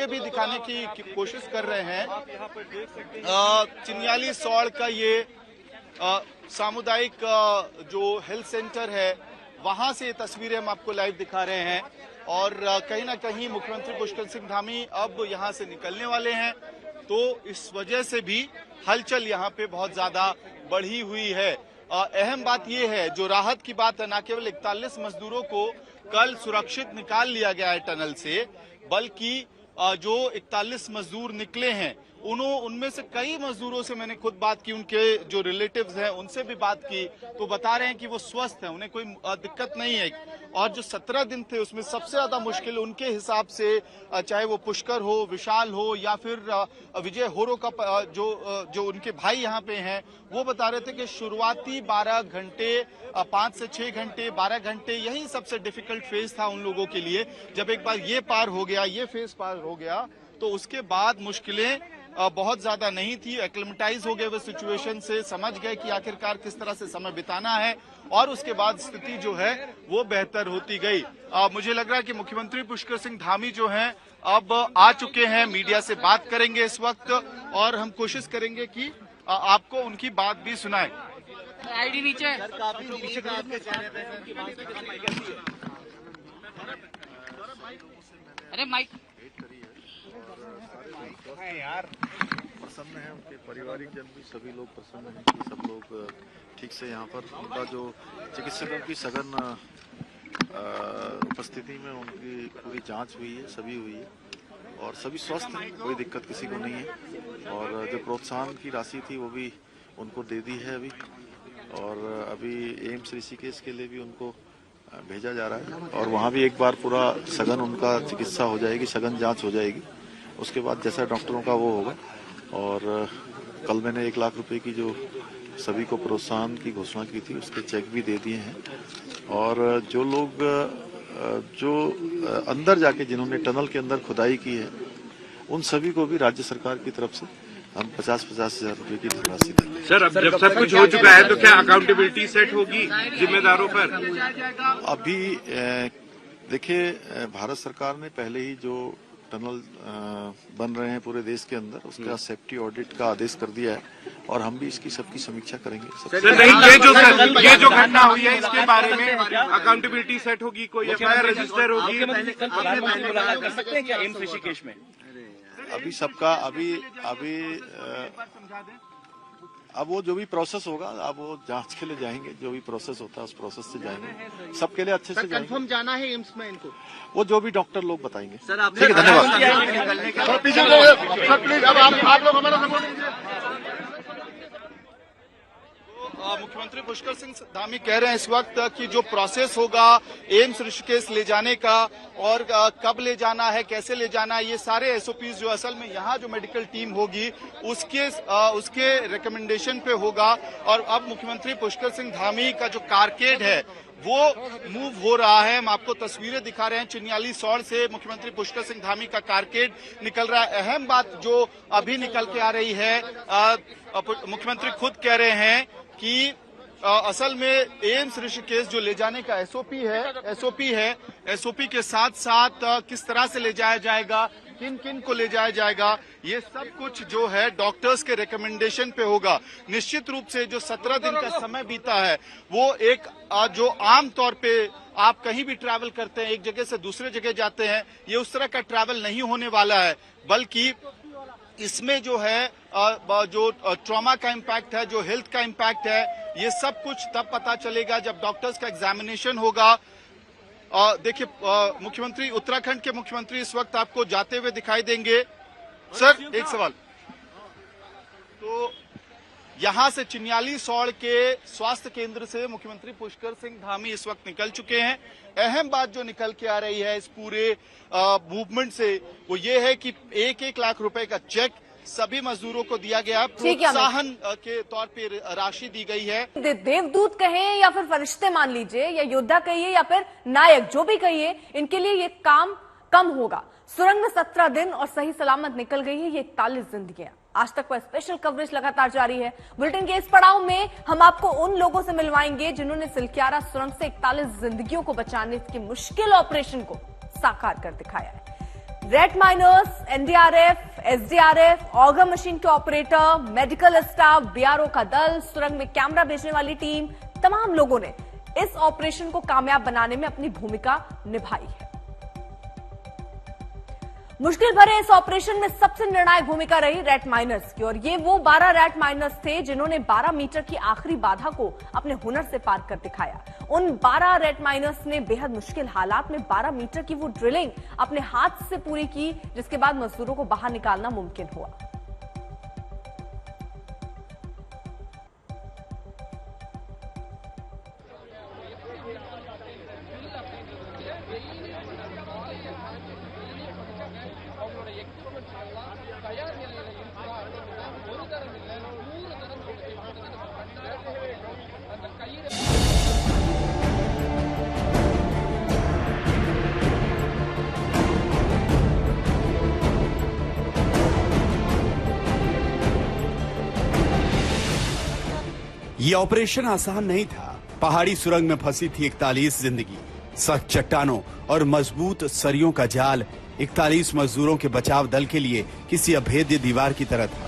भी दिखाने की कोशिश कर रहे हैं। चिन्याली सौड़ का ये सामुदायिक जो हेल्थ सेंटर है, वहां से ये तस्वीरें हम आपको लाइव दिखा रहे हैं। और कहीं ना कहीं मुख्यमंत्री पुष्कर सिंह धामी अब यहां से निकलने वाले हैं, तो इस वजह से भी हलचल यहां पे बहुत ज्यादा बढ़ी हुई है। अहम बात यह है, जो राहत की बात है, न केवल 41 मजदूरों को कल सुरक्षित निकाल लिया गया है टनल से, बल्कि जो 41 मजदूर निकले हैं उनमें से कई मजदूरों से मैंने खुद बात की, उनके जो रिलेटिव्स हैं उनसे भी बात की, तो बता रहे हैं कि वो स्वस्थ हैं, उन्हें कोई दिक्कत नहीं है। और जो 17 दिन थे उसमें सबसे ज्यादा मुश्किल उनके हिसाब से, चाहे वो पुष्कर हो, विशाल हो या फिर विजय होरो का जो उनके भाई यहाँ पे हैं, वो बता रहे थे कि शुरुआती 12 घंटे, 5 से 6 घंटे, 12 घंटे, यही सबसे डिफिकल्ट फेज था उन लोगों के लिए। जब एक बार ये पार हो गया, ये फेज पार हो गया, तो उसके बाद मुश्किलें बहुत ज्यादा नहीं थी। एक्लेमेटाइज हो गए वो सिचुएशन से, समझ गए कि आखिरकार किस तरह से समय बिताना है, और उसके बाद स्थिति जो है वो बेहतर होती गई। मुझे लग रहा है कि मुख्यमंत्री पुष्कर सिंह धामी जो हैं अब आ चुके हैं, मीडिया से बात करेंगे इस वक्त, और हम कोशिश करेंगे कि आपको उनकी बात भी सुनाएं। आईडी नीचे अरे माइक यार, प्रसन्न है, उनके पारिवारिक जन भी सभी लोग प्रसन्न हैं कि सब लोग ठीक से यहाँ पर, उनका जो चिकित्सकों की सघन उपस्थिति में उनकी पूरी जांच हुई है, सभी हुई है, और सभी स्वस्थ हैं, कोई दिक्कत किसी को नहीं है। और जो प्रोत्साहन की राशि थी वो भी उनको दे दी है अभी, और अभी एम्स ऋषिकेश के लिए भी उनको भेजा जा रहा है, और वहाँ भी एक बार पूरा सघन उनका चिकित्सा हो जाएगी, सघन जांच हो जाएगी, उसके बाद जैसा डॉक्टरों का वो होगा। और कल मैंने 1 लाख रुपए की जो सभी को प्रोत्साहन की घोषणा की थी, उसके चेक भी दे दिए हैं। और जो लोग जो अंदर जाके जिन्होंने टनल के अंदर खुदाई की है, उन सभी को भी राज्य सरकार की तरफ से हम 50-50 हजार रुपए की धनराशि देंगे। सर, अब जब सब कुछ हो चुका है तो क्या अकाउंटेबिलिटी सेट होगी जिम्मेदारों पर? अभी देखिए, भारत सरकार ने पहले ही जो टनल बन रहे हैं पूरे देश के अंदर, उसका सेफ्टी ऑडिट का आदेश कर दिया है, और हम भी इसकी सबकी समीक्षा करेंगे। सर, नहीं, ये जो घटना हुई है इसके बारे में अकाउंटेबिलिटी सेट होगी, कोई एफआईआर रजिस्टर होगी? मुलाकात कर सकते हैं क्या एम्स ऋषिकेश में? अभी सबका अब वो जो भी प्रोसेस होगा, अब वो जांच के लिए जाएंगे, जो भी प्रोसेस होता है उस प्रोसेस से जाएंगे, सबके लिए अच्छे से जाएंगे। कंफर्म जाना है एम्स में इनको, वो जो भी डॉक्टर लोग बताएंगे। सर, आप ठीक है, धन्यवाद। मुख्यमंत्री पुष्कर सिंह धामी कह रहे हैं इस वक्त कि जो प्रोसेस होगा एम्स ऋषिकेश ले जाने का, और कब ले जाना है, कैसे ले जाना है, ये सारे एसओपीज जो असल में यहाँ जो मेडिकल टीम होगी उसके रिकमेंडेशन पे होगा। और अब मुख्यमंत्री पुष्कर सिंह धामी का जो कारकेड है वो मूव हो रहा है। हम आपको तस्वीरें दिखा रहे हैं, चिन्याली सौड़ से मुख्यमंत्री पुष्कर सिंह धामी का कारकेड निकल रहा है। अहम बात जो अभी निकल के आ रही है, मुख्यमंत्री खुद कह रहे हैं कि असल में एम्स ऋषिकेश जो ले जाने का एसओपी है, एसओपी के साथ साथ किस तरह से ले जाया जाएगा, किन किन को ले जाया जाएगा, ये सब कुछ जो है डॉक्टर्स के रिकमेंडेशन पे होगा। निश्चित रूप से जो 17 दिन का समय बीता है वो एक जो आम तौर पे आप कहीं भी ट्रैवल करते हैं, एक जगह से दूसरे जगह जाते हैं, ये उस तरह का ट्रैवल नहीं होने वाला है, बल्कि इसमें जो है जो ट्रॉमा का इम्पैक्ट है, जो हेल्थ का इम्पैक्ट है, ये सब कुछ तब पता चलेगा जब डॉक्टर्स का एग्जामिनेशन होगा। देखिए, मुख्यमंत्री, उत्तराखंड के मुख्यमंत्री इस वक्त आपको जाते हुए दिखाई देंगे। सर, एक सवाल, तो यहां से चिन्याली सौड़ के स्वास्थ्य केंद्र से मुख्यमंत्री पुष्कर सिंह धामी इस वक्त निकल चुके हैं। अहम बात जो निकल के आ रही है इस पूरे मूवमेंट से वो ये है कि 1-1 लाख रुपए का चेक सभी मजदूरों को दिया गया, प्रोत्साहन के तौर पे राशि दी गई है। देवदूत कहें या फिर फरिश्ते मान लीजिए, या योद्धा कहिए या फिर नायक, जो भी कहिए, इनके लिए ये काम कम होगा। सुरंग में 17 दिन और सही सलामत निकल गई है ये 41 जिंदगियां। आज तक पर स्पेशल कवरेज लगातार जारी है। बुलेटिन के इस पड़ाव में हम आपको उन लोगों से मिलवाएंगे जिन्होंने सिलक्यारा सुरंग से 41 जिंदगियों को बचाने के मुश्किल ऑपरेशन को साकार कर दिखाया है। Rat miners, NDRF, SDRF, auger machine के ऑपरेटर, मेडिकल स्टाफ, बीआरओ का दल, सुरंग में कैमरा भेजने वाली टीम, तमाम लोगों ने इस ऑपरेशन को कामयाब बनाने में अपनी भूमिका निभाई है। मुश्किल भरे इस ऑपरेशन में सबसे निर्णायक भूमिका रही रेट माइनर्स की, और ये वो 12 रेट माइनर्स थे जिन्होंने 12 मीटर की आखिरी बाधा को अपने हुनर से पार कर दिखाया। उन 12 रेट माइनर्स ने बेहद मुश्किल हालात में 12 मीटर की वो ड्रिलिंग अपने हाथ से पूरी की, जिसके बाद मजदूरों को बाहर निकालना मुमकिन हुआ। ये ऑपरेशन आसान नहीं था। पहाड़ी सुरंग में फंसी थी 41 जिंदगी। सख्त चट्टानों और मजबूत सरियों का जाल 41 मजदूरों के बचाव दल के लिए किसी अभेद्य दीवार की तरह था।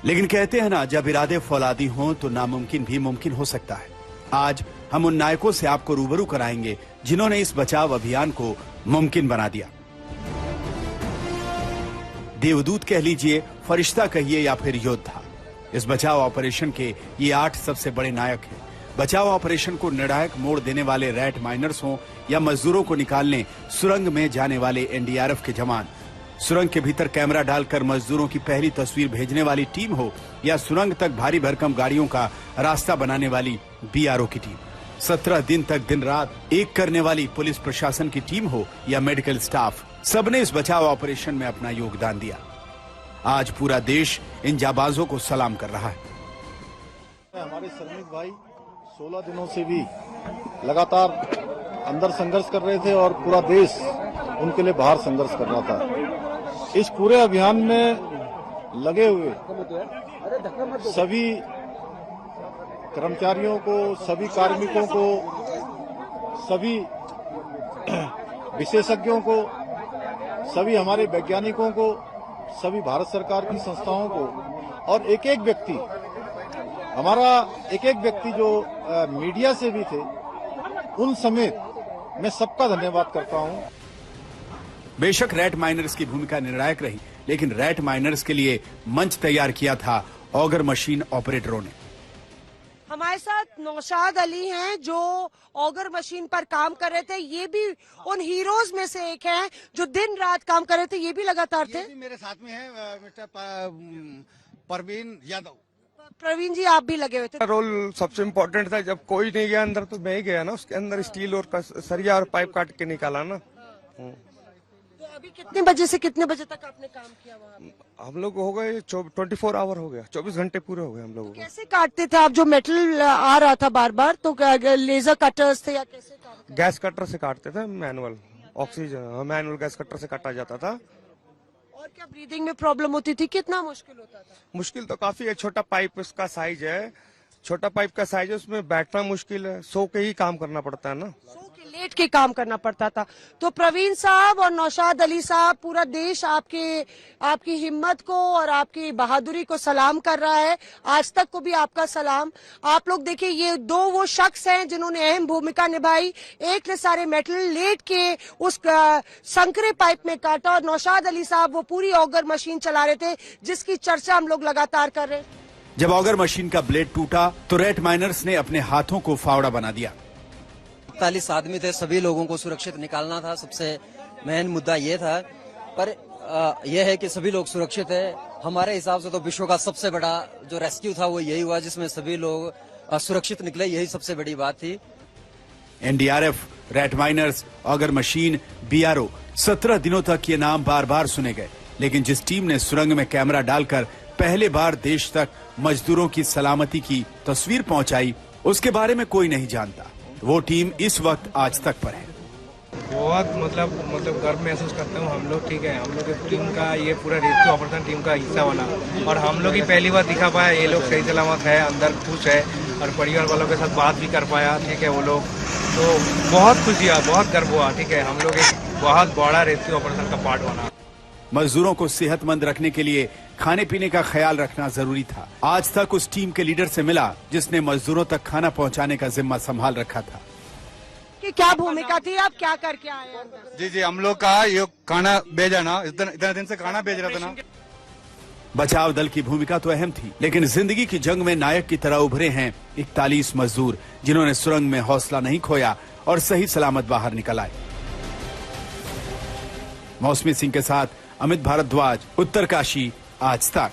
लेकिन कहते हैं ना, जब इरादे फौलादी हों तो नामुमकिन भी मुमकिन हो सकता है। आज हम उन नायकों से आपको रूबरू कराएंगे जिन्होंने इस बचाव अभियान को मुमकिन बना दिया। देवदूत कह लीजिए, फरिश्ता कहिए या फिर योद्धा, इस बचाव ऑपरेशन के ये 8 सबसे बड़े नायक हैं। बचाव ऑपरेशन को निर्णायक मोड़ देने वाले रेट माइनर्स हों या मजदूरों को निकालने सुरंग में जाने वाले एनडीआरएफ के जवान, सुरंग के भीतर कैमरा डालकर मजदूरों की पहली तस्वीर भेजने वाली टीम हो या सुरंग तक भारी भरकम गाड़ियों का रास्ता बनाने वाली बीआरओ की टीम, 17 दिन तक दिन रात एक करने वाली पुलिस प्रशासन की टीम हो या मेडिकल स्टाफ, सबने इस बचाव ऑपरेशन में अपना योगदान दिया। आज पूरा देश इन जाबाजों को सलाम कर रहा है। हमारे श्रमिक भाई 16 दिनों से भी लगातार अंदर संघर्ष कर रहे थे और पूरा देश उनके लिए बाहर संघर्ष कर रहा था। इस पूरे अभियान में लगे हुए सभी कर्मचारियों को, सभी कार्मिकों को, सभी विशेषज्ञों को, सभी हमारे वैज्ञानिकों को, सभी भारत सरकार की संस्थाओं को और एक एक व्यक्ति, हमारा एक एक व्यक्ति जो मीडिया से भी थे, उन समेत मैं सबका धन्यवाद करता हूं। बेशक रेट माइनर्स की भूमिका निर्णायक रही, लेकिन रेट माइनर्स के लिए मंच तैयार किया था ऑगर मशीन ऑपरेटरों ने। हमारे साथ नौशाद अली हैं जो ऑगर मशीन पर काम कर रहे थे। ये भी उन हीरोज में से एक हैं जो दिन रात काम कर रहे थे। ये भी लगातार थे। मेरे साथ में है मिस्टर परवीन यादव। प्रवीण जी, आप भी लगे हुए थे। रोल सबसे इम्पोर्टेंट था। जब कोई नहीं गया अंदर तो मैं ही गया ना। उसके अंदर स्टील और सरिया और पाइप काट के निकाला ना। तो अभी कितने बजे से कितने बजे तक आपने काम किया वहाँ? हम लोग हो गए 24 आवर हो गया, 24 घंटे पूरे हो गए हम लोगों को। कैसे काटते थे आप? जो मेटल आ रहा था बार बार, तो लेजर कटर्स थे या कैसे काटते? गैस कटर से काटते थे, manual oxygen manual gas cutter से काटा जाता था। और क्या ब्रीदिंग में प्रॉब्लम होती थी? कितना मुश्किल होता था? मुश्किल तो काफी है। छोटा पाइप उसका साइज है, छोटा पाइप का साइज है, उसमें बैठना मुश्किल है। सो के ही काम करना पड़ता है ना, लेट के काम करना पड़ता था। तो प्रवीण साहब और नौशाद अली साहब, पूरा देश आपकी हिम्मत को और आपकी बहादुरी को सलाम कर रहा है। आज तक को भी आपका सलाम। आप लोग देखिए, ये दो वो शख्स हैं जिन्होंने अहम भूमिका निभाई। एक ने सारे मेटल लेट के उस संकरे पाइप में काटा, और नौशाद अली साहब वो पूरी ऑगर मशीन चला रहे थे जिसकी चर्चा हम लोग लगातार कर रहे हैं। जब ऑगर मशीन का ब्लेड टूटा तो रेट माइनर्स ने अपने हाथों को फावड़ा बना दिया। 41 आदमी थे, सभी लोगों को सुरक्षित निकालना था। सबसे मेन मुद्दा ये था, पर यह है कि सभी लोग सुरक्षित है। हमारे हिसाब से तो विश्व का सबसे बड़ा जो रेस्क्यू था वो यही हुआ जिसमें सभी लोग सुरक्षित निकले। यही सबसे बड़ी बात थी। NDRF, rat miners, auger machine, BRO, 17 दिनों तक ये नाम बार बार सुने गए, लेकिन जिस टीम ने सुरंग में कैमरा डालकर पहले बार देश तक मजदूरों की सलामती की तस्वीर पहुंचाई, उसके बारे में कोई नहीं जानता। वो टीम इस वक्त आज तक पर है। बहुत मतलब गर्व महसूस करता हूँ। हम लोग ठीक है, हम लोग की टीम का ये पूरा रेस्क्यू ऑपरेशन टीम का हिस्सा बना, और हम लोग ही पहली बार दिखा पाया ये लोग सही सलामत है, अंदर खुश है। और परिवार वालों के साथ बात भी कर पाया, ठीक है। वो लोग तो बहुत खुशी हुआ, बहुत गर्व हुआ, ठीक है। हम लोग एक बहुत बड़ा रेस्क्यू ऑपरेशन का पार्ट बना। मजदूरों को सेहतमंद रखने के लिए खाने पीने का ख्याल रखना जरूरी था। आज तक उस टीम के लीडर से मिला जिसने मजदूरों तक खाना पहुंचाने का जिम्मा संभाल रखा था। कि क्या भूमिका थी, आप क्या करके आए हैं अंदर? जी जी, हम लोग का ये खाना भेजा ना, इतने दिन से खाना भेज रहा था ना। बचाव दल की भूमिका तो अहम थी, लेकिन जिंदगी की जंग में नायक की तरह उभरे हैं 41 मजदूर, जिन्होंने सुरंग में हौसला नहीं खोया और सही सलामत बाहर निकल आए। मौसमी सिंह के साथ अमित भारद्वाज, उत्तरकाशी, आज तक।